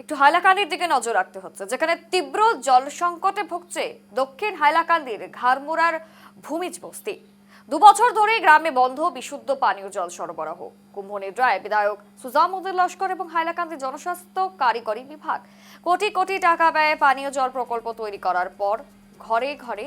একটু হাইলাকান্দির দিকে নজর রাখতে হচ্ছে, যেখানে তীব্র জল সংকটে ভুগছে দক্ষিণ হাইলাকান্দির ঘাড়মুড়ার ভূমিজ বস্তি। 2 বছর ধরে গ্রামে বন্ধ বিশুদ্ধ পানীয় জল সরবরাহ। কুম্ভনিদ্রায় বিধায়ক সুজামুদ্দিন লস্কর এবং হাইলাকান্দি জনস্বাস্থ্য কারিগরি বিভাগ কোটি কোটি টাকা ব্যয়ে পানীয় জল প্রকল্প তৈরি করার পর ঘরে ঘরে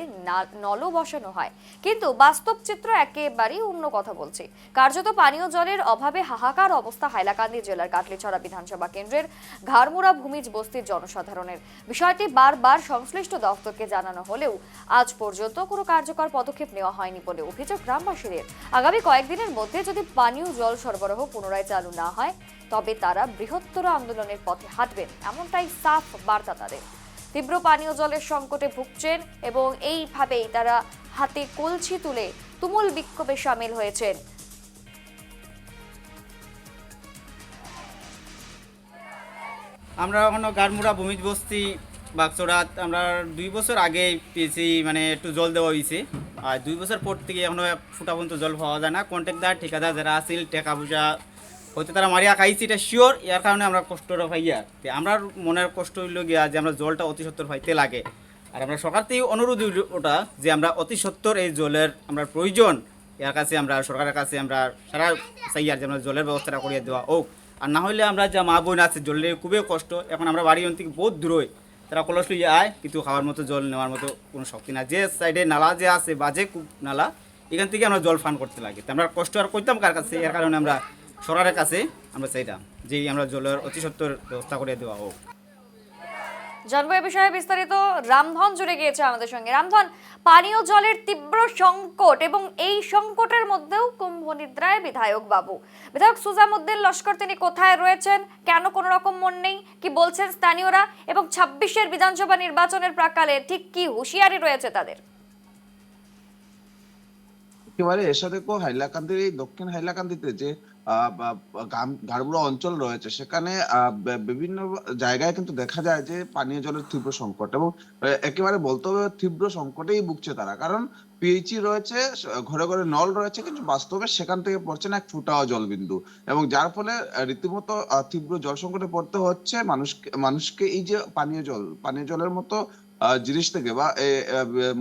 নলও বসানো হয়, কিন্তু বাস্তব চিত্র একেবারেই অন্য কথা বলছে। কার্যত পানীয় জলের অভাবে হাহাকার অবস্থা হাইলাকান্দি জেলার কাটলিছড়া বিধানসভা কেন্দ্রের ঘাড়মুড়া ভূমিজ বস্তির জনসাধারণের। বিষয়টি বারবার সংশ্লিষ্ট দপ্তরকে জানানো হলেও আজ পর্যন্ত কোনো কার্যকর পদক্ষেপ নেওয়া হয়নি বলে অভিযোগ গ্রামবাসীদের। আগামী কয়েকদিনের মধ্যে যদি পানীয় জল সরবরাহ পুনরায় চালু না হয়, তবে তারা বৃহত্তর আন্দোলনের পথে হাঁটবেন, এমনটাই সাফ বার্তা তাদের। তীব্র পানীয় জলের সংকটে ভুগছেন এবং এইভাবেই তারা হাতে কলসি তুলে তুমুল বিক্ষোভে সামিল হয়েছেন। আমরা এখনো গাড়মুড়া ভূমিজ বস্তি বাগচড়াত আমরা 2 বছর আগে পেয়েছি, মানে একটু জল দেওয়া হয়েছে। আর 2 বছর পর থেকে এখনো ফুটা পর্যন্ত জল পাওয়া যায় না। কন্ট্রাক্টদার ঠিকাদার যারা আছিল টাকা পয়সা হয়তো তারা মারিয়া খাইছে, এটা শিওর। এর কারণে আমরা কষ্টটা পাইয়া আমরা মনের কষ্ট হইল গিয়া যে আমরা জলটা অতি সত্তর পাইতে লাগে। আর আমরা সরকার থেকে অনুরোধ ওটা যে আমরা অতি সত্তর এই জলের আমরা প্রয়োজন। এর কাছে আমরা সরকারের কাছে আমরা সারা চাই আর যে আমরা জলের ব্যবস্থাটা করিয়ে দেওয়া হোক। আর না হলে আমরা যা মা বোন আছে জলের খুবই কষ্ট। এখন আমরা বাড়ি থেকে বহুত দূরই, তারা কলস লিয়ে আয়, কিন্তু খাওয়ার মতো জল নেওয়ার মতো কোনো শক্তি না। যে সাইডে নালা যে আছে বাজে খুব নালা, এখান থেকে আমরা জল পান করতে লাগে। তো আমরা কষ্ট আর করতাম কার কাছে? এর কারণে আমরা সরকারের কাছে আমরা চাইতাম যে আমরা জলের অতি সত্তর ব্যবস্থা করে দেওয়া হোক। জানবো এ বিষয়ে বিস্তারিত। রামধন জুড়ে গিয়েছে আমাদের সঙ্গে। রামধন, পানীয় জলের তীব্র সংকট এবং এই সংকটের মধ্যেও কুম্ভনিদ্রায় বিধায়ক সুজামুদ্দিন লস্কর, তিনি কোথায় রয়েছেন, কেন কোনো রকম মন নেই, কি বলছেন স্থানীয়রা, এবং 26-এর বিধানসভা নির্বাচনের প্রাক্কালে ঠিক কি হুঁশিয়ারি রয়েছে তাদের? একেবারে এসে দেখো, হাইলাকান্দির এই দক্ষিণ হাইলাকান্দিতে যে গাড়মুড়া অঞ্চল রয়েছে, সেখানে বিভিন্ন জায়গায় কিন্তু দেখা যায় যে পানীয় জলের তীব্র সংকট, এবং একেবারে বলতে হবে তীব্র সংকটেই ভুগছে তারা। কারণ পিএইচই রয়েছে, ঘরে ঘরে নল রয়েছে, কিন্তু বাস্তবে সেখান থেকে পড়ছে না এক ফুটাও জলবিন্দু, এবং যার ফলে রীতিমতো তীব্র জল সংকটে পড়তে হচ্ছে মানুষকে। এই যে পানীয় জলের মতো জিনিস থেকে বা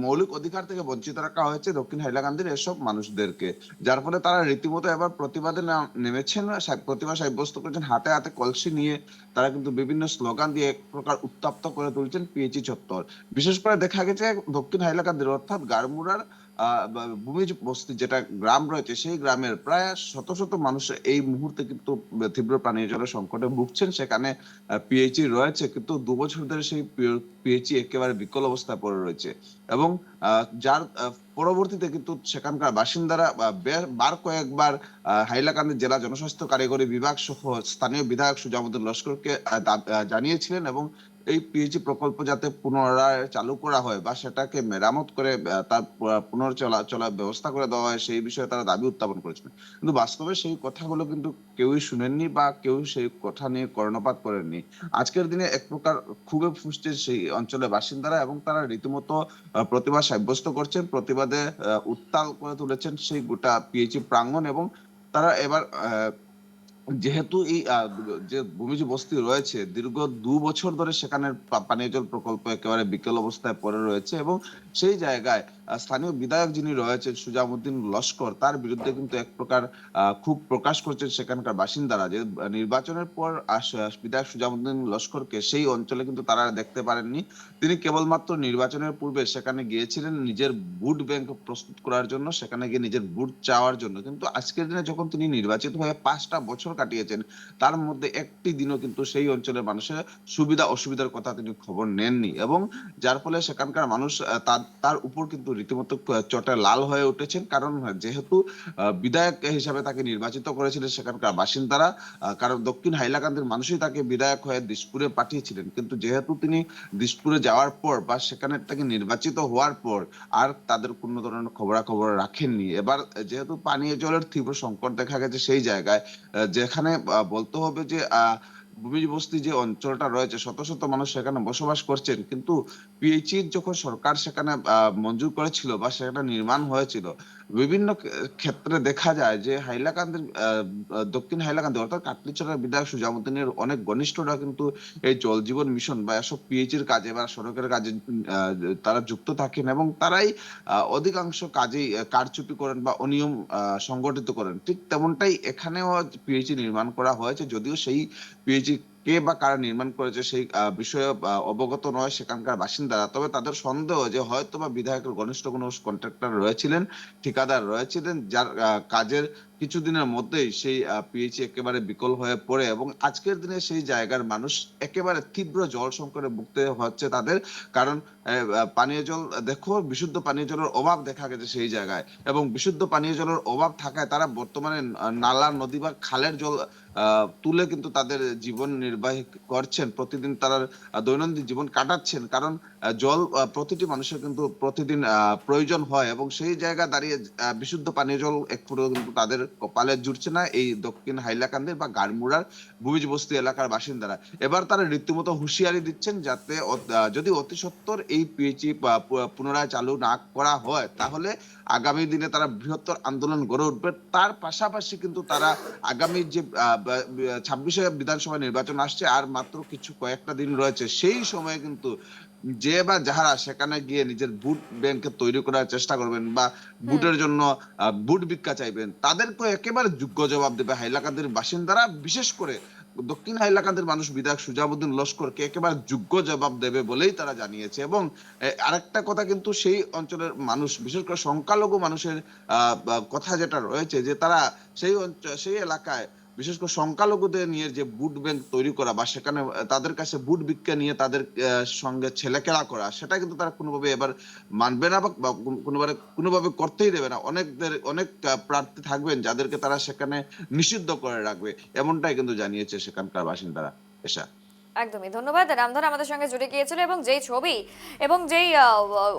মৌলিক অধিকার থেকে বঞ্চিত রাখা হয়েছে দক্ষিণ হাইলাকান্দির এসব মানুষদেরকে, যার ফলে তারা রীতিমতো এবার প্রতিবাদে নেমেছেন, প্রতিবাদ সাব্যস্ত করেছেন। হাতে হাতে কলসি নিয়ে তারা কিন্তু বিভিন্ন স্লোগান দিয়ে এক প্রকার উত্তপ্ত করে তুলছেন পিএইচই চত্বর। বিশেষ করে দেখা গেছে দক্ষিণ হাইলাকান্দির অর্থাৎ গাড়মুড়ার ভূমিজ বস্তি যেটা গ্রাম রয়েছে, সেই গ্রামের প্রায় শত শত মানুষ এই মুহূর্তে কিন্তু তীব্র পানীয় জলের সংকটে ভুগছেন। সেখানে পিএইচই রয়েছে, কিন্তু 2 বছর ধরে সেই পিএইচই একেবারে বিকল অবস্থায় পড়ে রয়েছে, এবং যার পরবর্তীতে কিন্তু সেখানকার বাসিন্দারা বার কয়েকবার হাইলাকান্দি জেলা জনস্বাস্থ্য কারিগরি বিভাগ সহ স্থানীয় বিধায়ক সুজামুদ্দিন লস্করকে জানিয়েছিলেন, এবং এই পিএইচই প্রকল্প যাতে পুনরায় চালু করা হয় বা সেটাকে মেরামত করে তার চলার ব্যবস্থা করে দেওয়া হয়, সেই বিষয়ে তারা দাবি উত্থাপন করেছিলেন। কিন্তু বাস্তবে সেই কথাগুলো কিন্তু কেউই শুনেননি বা কেউ সেই কথা নিয়ে কর্ণপাত করেননি। আজকের দিনে এক প্রকার খুবই ফুসছে সেই অঞ্চলের বাসিন্দারা, এবং তারা রীতিমতো প্রতিবাদ সাব্যস্ত করছেন, প্রতিবাদে উত্তাল করে তুলেছেন সেই গোটা পিএইচই প্রাঙ্গণ। এবং তারা এবার যেহেতু এই যে ভূমিজ বস্তি রয়েছে, দীর্ঘ 2 বছর ধরে সেখানে পানীয় জল প্রকল্প একেবারে বিকল অবস্থায় পড়ে রয়েছে, এবং সেই জায়গায় স্থানীয় বিধায়ক যিনি রয়েছেন সুজামুদ্দিন লস্কর, তার বিরুদ্ধে কিন্তু এক প্রকার খুব প্রকাশ করছেন সেখানকার বাসিন্দারা যে নির্বাচনের পর বিধায়ক সুজামুদ্দিন লস্করকে সেই অঞ্চলে কিন্তু তারা দেখতে পারেননি। তিনি কেবলমাত্র নির্বাচনের পূর্বে সেখানে গিয়েছিলেন নিজের ভোট ব্যাংক প্রস্তুত করার জন্য, সেখানে গিয়ে নিজের ভোট চাওয়ার জন্য। কিন্তু আজকের দিনে যখন তিনি নির্বাচিত হয়ে 5টা বছর কাটিয়েছেন, তার মধ্যে একটি দিনও কিন্তু সেই অঞ্চলের মানুষের সুবিধা অসুবিধার কথা তিনি খবর নেননি, এবং যার ফলে সেখানকার মানুষ তার উপর কিন্তু রীতিমতো চটে লাল হয়ে উঠেছেন। কারণ যেহেতু বিধায়ক হিসাবে তাকে নির্বাচিত করেছিলেন সেখানকার বাসিন্দারা, কারণ দক্ষিণ হাইলাকান্দির মানুষই তাকে বিধায়ক হয়ে দিশপুরে পাঠিয়েছিলেন, কিন্তু যেহেতু তিনি দিশপুরে যাওয়ার পর বা সেখানে তাকে নির্বাচিত হওয়ার পর আর তাদের কোনো ধরনের খবরাখবর রাখেননি। এবার যেহেতু পানীয় জলের তীব্র সংকট দেখা গেছে সেই জায়গায়, যেখানে বলতে হবে যে ভূমিজ বস্তি যে অঞ্চলটা রয়েছে, শত শত মানুষ সেখানে বসবাস করছেন, কিন্তু পিএইচই যখন সরকার সেখানে মঞ্জুর করেছিল বা সেখানে নির্মাণ হয়েছিল, বিভিন্ন ক্ষেত্রে দেখা যায় যে হাইলাকান্দির দক্ষিণ হাইলাকান্দি অর্থাৎ কাটলিছড়ার বিধায়ক সুজাউদ্দিনের অনেক ঘনিষ্ঠরা কিন্তু এই জল জীবন মিশন বা এসব পিএইচির কাজে বা সড়কের কাজে তারা যুক্ত থাকেন এবং তারাই অধিকাংশ কাজেই কারচুপি করেন বা অনিয়ম সংগঠিত করেন। ঠিক তেমনটাই এখানেও পিএইচি নির্মাণ করা হয়েছে, যদিও সেই পিএইচি কে বা কারা নির্মাণ করেছে সেই বিষয়ে অবগত নয় সেখানকার বাসিন্দারা। তবে তাদের সন্দেহ যে হয়তো বা বিধায়কের ঘনিষ্ঠ কোনো কন্ট্রাক্টর রয়েছিলেন, ঠিকাদার রয়েছিলেন, যার কাজের কিছুদিনের মধ্যেই সেই পিএইচি একেবারে বিকল হয়ে পড়ে এবং আজকের দিনে সেই জায়গার মানুষ একেবারে তীব্র জল সংকটে ভুগতে হচ্ছে তাদের। কারণ পানীয় জল দেখো, বিশুদ্ধ পানীয় জলের অভাব দেখা গেছে সেই জায়গায় এবং বিশুদ্ধ পানীয় জলের অভাব থাকায় তারা বর্তমানে নালা, নদী বা খালের জল তুলে কিন্তু তাদের জীবন নির্বাহ করছেন, প্রতিদিন তারা দৈনন্দিন জীবন কাটাচ্ছেন। কারণ জল প্রতিটি মানুষের কিন্তু প্রতিদিন প্রয়োজন হয় এবং সেই জায়গা দাঁড়িয়ে বিশুদ্ধ পানীয় জল এক ফুটো কিন্তু তাদের কপালে জুটছে না এই দক্ষিণ হাইলাকান্দির বা গাড়মুড়ার ভূমিজ বস্তি এলাকার বাসিন্দারা। এবার তারা রীতিমতো হুঁশিয়ারি দিচ্ছেন যাতে যদি অতি সত্বর এই পিএইচি পুনরায় চালু না করা হয় তাহলে আগামী দিনে তারা বৃহত্তর আন্দোলন গড়ে উঠবে। তার পাশাপাশি কিন্তু তারা আগামী যে 26শে বিধানসভা নির্বাচন আসছে, আর মাত্র কয়েকটা দিন রয়েছে, সেই সময়ে কিন্তু যে বা যাহারা সেখানে গিয়ে নিজের ভোট ব্যাংকে তৈরি করার চেষ্টা করবেন বা ভোটের জন্য ভোট ভিক্ষা চাইবেন, তাদেরকে একেবারে যোগ্য জবাব দেবে হাইলাকান্দির বাসিন্দারা। বিশেষ করে দক্ষিণ হাইলাকান্দির মানুষ বিধায়ক সুজাউদ্দিন লস্করকে একেবারে যোগ্য জবাব দেবে বলেই তারা জানিয়েছে। এবং আরেকটা কথা কিন্তু সেই অঞ্চলের মানুষ, বিশেষ করে সংখ্যালঘু মানুষের কথা যেটা রয়েছে যে তারা সেই এলাকায় বিশেষ করে সংখ্যালঘুদের নিয়ে যে ভোট ব্যাংক তৈরি করা বা সেখানে তাদের কাছে ভোট ভিক্ষা নিয়ে তাদের সঙ্গে ছেলেখেলা করা, সেটা কিন্তু তারা কোনোভাবে এবার মানবে না বা কোনোভাবে করতেই দেবে না। অনেক প্রার্থী থাকবেন যাদেরকে তারা সেখানে নিষিদ্ধ করে রাখবে, এমনটাই কিন্তু জানিয়েছে সেখানকার বাসিন্দারা। এসা একদমই ধন্যবাদ। রামধন আমাদের সঙ্গে জুড়ে গিয়েছিল এবং যেই ছবি এবং যেই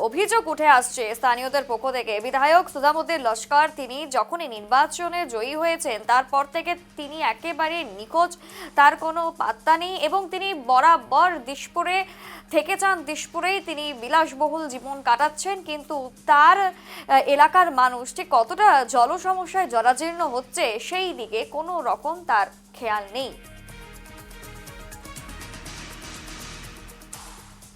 অভিযোগ উঠে আসছে স্থানীয়দের পক্ষ থেকে, বিধায়ক সুজাউদ্দিন লস্কর তিনি যখনই নির্বাচনে জয়ী হয়েছেন তারপর থেকে তিনি একেবারে নিখোঁজ, তার কোনো পাত্তা নেই এবং তিনি বরাবর দিশপুরে থেকে যান, দিশপুরেই তিনি বিলাসবহুল জীবন কাটাচ্ছেন, কিন্তু তার এলাকার মানুষ ঠিক কতটা জল সমস্যায় জরাজীর্ণ হচ্ছে সেই দিকে কোনো রকম তার খেয়াল নেই।